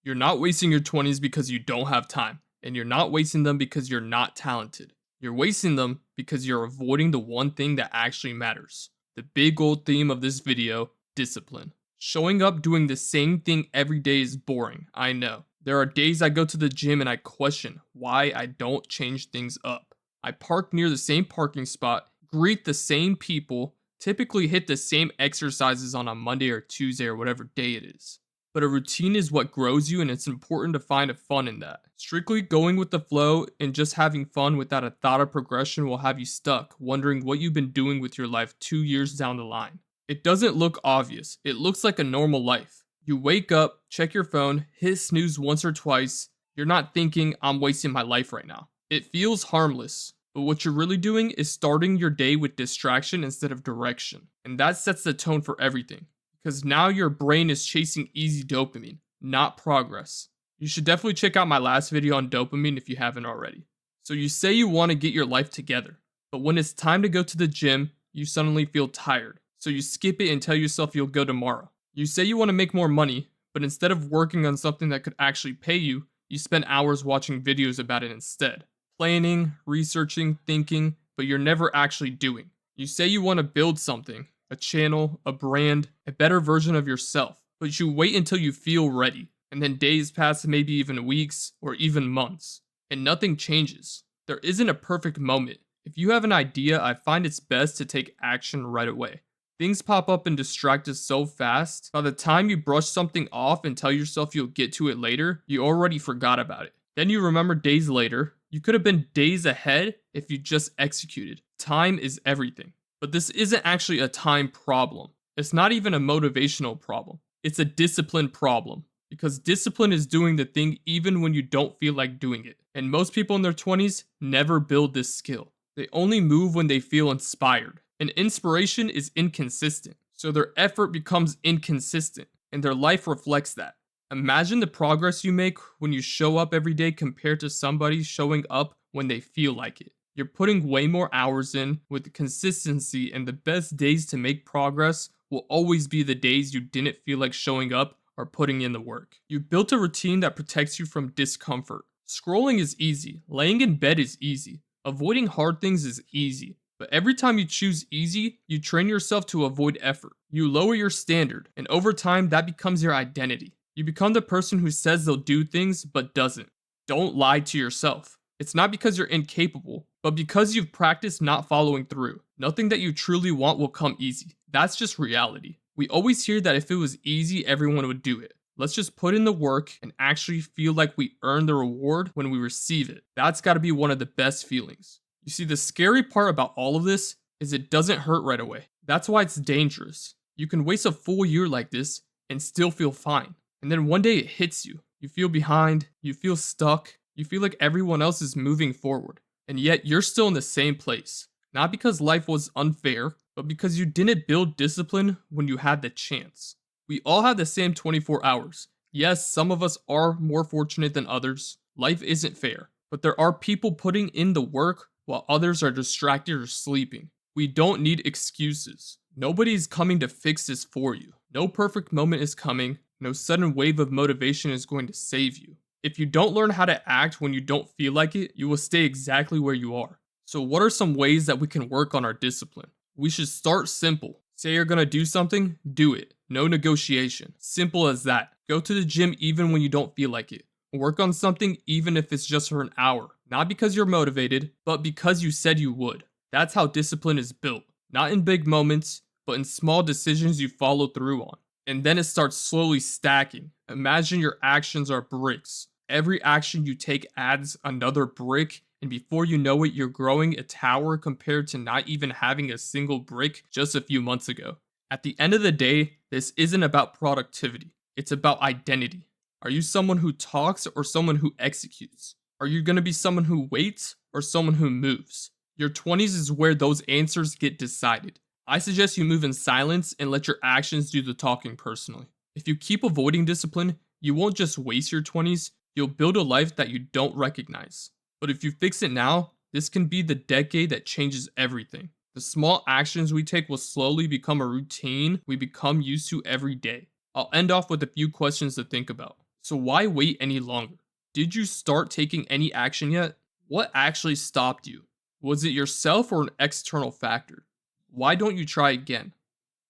You're not wasting your 20s because you don't have time, and you're not wasting them because you're not talented. You're wasting them because you're avoiding the one thing that actually matters. The big old theme of this video, discipline. Showing up doing the same thing every day is boring, I know. There are days I go to the gym and I question why I don't change things up. I park near the same parking spot, greet the same people, typically hit the same exercises on a Monday or Tuesday or whatever day it is. But a routine is what grows you, and it's important to find a fun in that. Strictly going with the flow and just having fun without a thought of progression will have you stuck, wondering what you've been doing with your life 2 years down the line. It doesn't look obvious, it looks like a normal life. You wake up, check your phone, hit snooze once or twice. You're not thinking, I'm wasting my life right now. It feels harmless, but what you're really doing is starting your day with distraction instead of direction. And that sets the tone for everything. Because now your brain is chasing easy dopamine, not progress. You should definitely check out my last video on dopamine if you haven't already. So you say you want to get your life together, but when it's time to go to the gym, you suddenly feel tired. So you skip it and tell yourself you'll go tomorrow. You say you want to make more money, but instead of working on something that could actually pay you, you spend hours watching videos about it instead. Planning, researching, thinking, but you're never actually doing. You say you want to build something, a channel, a brand, a better version of yourself, but you wait until you feel ready, and then days pass, maybe even weeks or even months, and nothing changes. There isn't a perfect moment. If you have an idea, I find it's best to take action right away. Things pop up and distract us so fast, by the time you brush something off and tell yourself you'll get to it later, you already forgot about it. Then you remember days later. You could have been days ahead if you just executed. Time is everything. But this isn't actually a time problem. It's not even a motivational problem. It's a discipline problem. Because discipline is doing the thing even when you don't feel like doing it. And most people in their 20s never build this skill. They only move when they feel inspired. And inspiration is inconsistent. So their effort becomes inconsistent. And their life reflects that. Imagine the progress you make when you show up every day compared to somebody showing up when they feel like it. You're putting way more hours in with consistency, and the best days to make progress will always be the days you didn't feel like showing up or putting in the work. You've built a routine that protects you from discomfort. Scrolling is easy, laying in bed is easy, avoiding hard things is easy. But every time you choose easy, you train yourself to avoid effort. You lower your standard, and over time, that becomes your identity. You become the person who says they'll do things but doesn't. Don't lie to yourself. It's not because you're incapable, but because you've practiced not following through. Nothing that you truly want will come easy. That's just reality. We always hear that if it was easy, everyone would do it. Let's just put in the work and actually feel like we earn the reward when we receive it. That's gotta be one of the best feelings. You see, the scary part about all of this is it doesn't hurt right away. That's why it's dangerous. You can waste a full year like this and still feel fine. And then one day it hits you. You feel behind, you feel stuck, you feel like everyone else is moving forward. And yet you're still in the same place. Not because life was unfair, but because you didn't build discipline when you had the chance. We all have the same 24 hours. Yes, some of us are more fortunate than others. Life isn't fair. But there are people putting in the work while others are distracted or sleeping. We don't need excuses. Nobody's coming to fix this for you. No perfect moment is coming. No sudden wave of motivation is going to save you. If you don't learn how to act when you don't feel like it, you will stay exactly where you are. So what are some ways that we can work on our discipline? We should start simple. Say you're gonna do something, do it. No negotiation. Simple as that. Go to the gym even when you don't feel like it. Work on something even if it's just for an hour. Not because you're motivated, but because you said you would. That's how discipline is built. Not in big moments, but in small decisions you follow through on. And then it starts slowly stacking. Imagine your actions are bricks. Every action you take adds another brick, and before you know it, you're growing a tower compared to not even having a single brick just a few months ago. At the end of the day, this isn't about productivity. It's about identity. Are you someone who talks or someone who executes? Are you going to be someone who waits or someone who moves? Your 20s is where those answers get decided. I suggest you move in silence and let your actions do the talking personally. If you keep avoiding discipline, you won't just waste your 20s, you'll build a life that you don't recognize. But if you fix it now, this can be the decade that changes everything. The small actions we take will slowly become a routine we become used to every day. I'll end off with a few questions to think about. So why wait any longer? Did you start taking any action yet? What actually stopped you? Was it yourself or an external factor? Why don't you try again?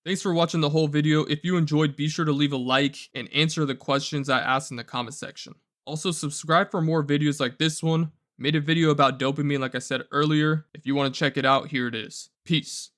Thanks for watching the whole video. If you enjoyed, be sure to leave a like and answer the questions I asked in the comment section. Also, subscribe for more videos like this one. Made a video about dopamine like I said earlier. If you want to check it out, here it is. Peace.